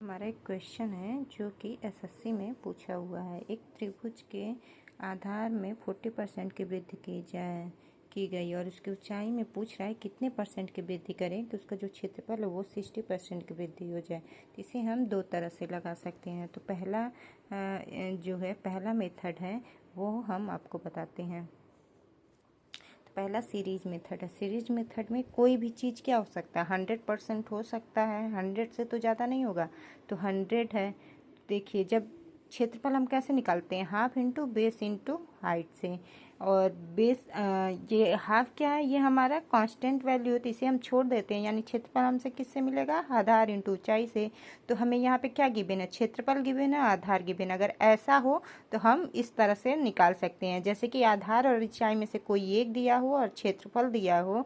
हमारा एक क्वेश्चन है जो कि एसएससी में पूछा हुआ है। एक त्रिभुज के आधार में 40% की वृद्धि की गई और उसकी ऊंचाई में पूछ रहा है कितने परसेंट की वृद्धि करें कि उसका जो क्षेत्रफल है वो 60% की वृद्धि हो जाए। तो इसे हम दो तरह से लगा सकते हैं। तो पहला मेथड है वो हम आपको बताते हैं। पहला सीरीज मेथड है। सीरीज मेथड में कोई भी चीज़ क्या हो सकता है, 100% हो सकता है, 100 से तो ज़्यादा नहीं होगा। तो 100 है। देखिए, जब क्षेत्रफल हम कैसे निकालते हैं, half into base into height से। और बेस ये हाफ क्या है, ये हमारा कांस्टेंट वैल्यू होती है, इसे हम छोड़ देते हैं। यानी क्षेत्रफल हमसे किससे मिलेगा, आधार इंटू ऊंचाई से। तो हमें यहाँ पे क्या गिवन है, क्षेत्रफल गिवन है, आधार गिवन है। अगर ऐसा हो तो हम इस तरह से निकाल सकते हैं, जैसे कि आधार और ऊंचाई में से कोई एक दिया हो और क्षेत्रफल दिया हो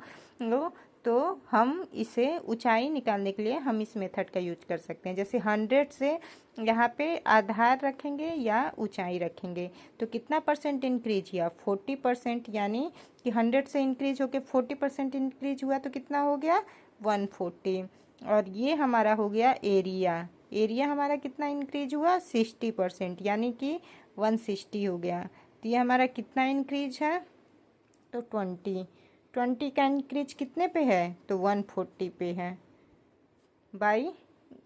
तो हम इसे ऊंचाई निकालने के लिए हम इस मेथड का यूज कर सकते हैं। जैसे 100 से यहाँ पे आधार रखेंगे या ऊंचाई रखेंगे तो कितना परसेंट इंक्रीज किया, 40%। यानी कि 100 से इंक्रीज होके 40% इंक्रीज हुआ तो कितना हो गया, 140। और ये हमारा हो गया एरिया। एरिया हमारा कितना इंक्रीज हुआ, 60%, यानी कि 160 हो गया। तो ये हमारा कितना इंक्रीज है, तो 20 का इंक्रीज कितने पे है, तो 140 पे है बाई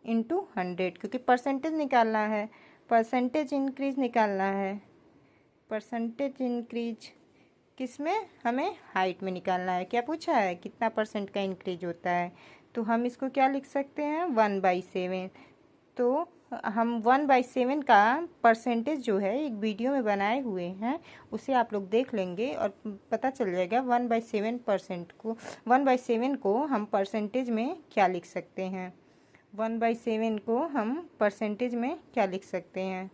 इंटू 100, क्योंकि परसेंटेज निकालना है, परसेंटेज इंक्रीज निकालना है। परसेंटेज इंक्रीज किस में, हमें हाइट में निकालना है। क्या पूछा है, कितना परसेंट का इंक्रीज होता है। तो हम इसको क्या लिख सकते हैं, 1/7। तो हम 1/7 का परसेंटेज जो है एक वीडियो में बनाए हुए हैं, उसे आप लोग देख लेंगे और पता चल जाएगा 1/7 को हम परसेंटेज में क्या लिख सकते हैं। 1/7 को हम परसेंटेज में क्या लिख सकते हैं,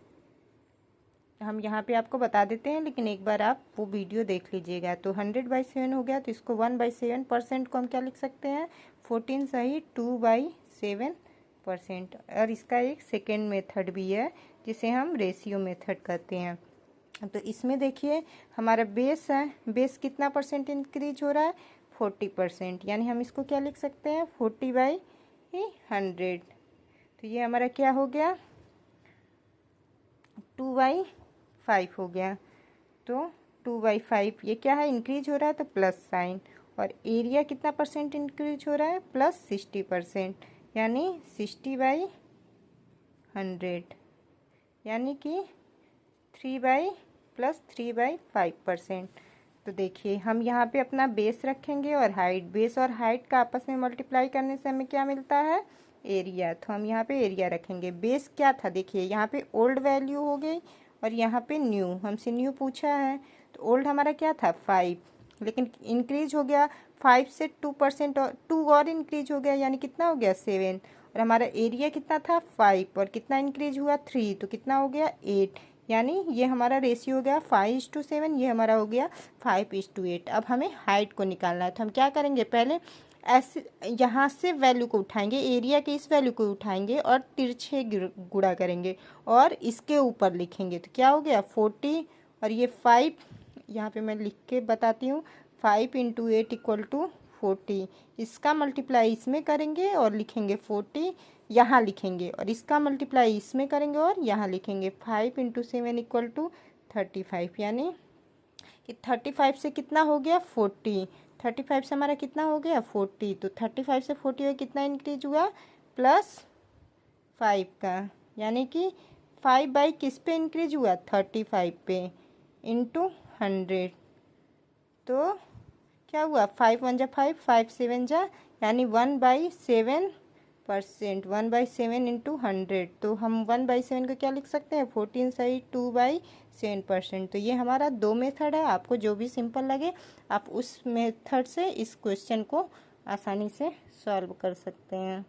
हम यहाँ पे आपको बता देते हैं, लेकिन एक बार आप वो वीडियो देख लीजिएगा। तो 100/7 हो गया, तो इसको 1/7% को हम क्या लिख सकते हैं, 14 सही 2/7%। और इसका एक सेकेंड मेथड भी है जिसे हम रेशियो मेथड कहते हैं। तो इसमें देखिए हमारा बेस है, बेस कितना परसेंट इंक्रीज हो रहा है, 40%। यानी हम इसको क्या लिख सकते हैं, 40/100। तो ये हमारा क्या हो गया, 2/5 हो गया। तो 2/5 ये क्या है, इंक्रीज हो रहा है तो प्लस साइन। और एरिया कितना परसेंट इंक्रीज हो रहा है, प्लस 60%, यानी 60/100, यानी कि 3/5%। तो देखिए हम यहाँ पे अपना बेस रखेंगे और हाइट, बेस और हाइट का आपस में मल्टीप्लाई करने से हमें क्या मिलता है, एरिया। तो हम यहाँ पे एरिया रखेंगे। बेस क्या था, देखिए यहाँ पे ओल्ड वैल्यू हो गई और यहाँ पे न्यू, हमसे न्यू पूछा है। तो ओल्ड हमारा क्या था, 5, लेकिन इंक्रीज हो गया 5 से 2% और 2 और इंक्रीज हो गया, यानी कितना हो गया, 7। और हमारा एरिया कितना था, 5, और कितना इंक्रीज हुआ, 3, तो कितना हो गया, 8। यानी ये हमारा रेशियो हो गया 5:7, ये हमारा हो गया 5:8। अब हमें हाइट को निकालना है। तो हम क्या करेंगे, पहले ऐसे यहाँ से वैल्यू को उठाएंगे, एरिया के इस वैल्यू को उठाएंगे और तिरछे गुणा करेंगे और इसके ऊपर लिखेंगे। तो क्या हो गया, 40, और ये 5, यहाँ पे मैं लिख के बताती हूँ, 5 × 8 = 40। इसका मल्टीप्लाई इसमें करेंगे और लिखेंगे 40, यहाँ लिखेंगे, और इसका मल्टीप्लाई इसमें करेंगे और यहाँ लिखेंगे। 5 × 7 = 35, यानी कि 35 से कितना हो गया, 40। 35 से हमारा कितना हो गया, 40। तो 35 से 40 में कितना इंक्रीज हुआ, +5 का, यानी कि 5 बाई किस पे इंक्रीज हुआ, 35 पे, इंटू 100। तो क्या हुआ, 5 × 1 = 5, 5 × 7 = यानी 1/7%, 1/7 × 100। तो हम 1/7 को क्या लिख सकते हैं, 14 सही 2/7%। तो ये हमारा दो मेथड है, आपको जो भी सिंपल लगे आप उस मेथड से इस क्वेश्चन को आसानी से सॉल्व कर सकते हैं।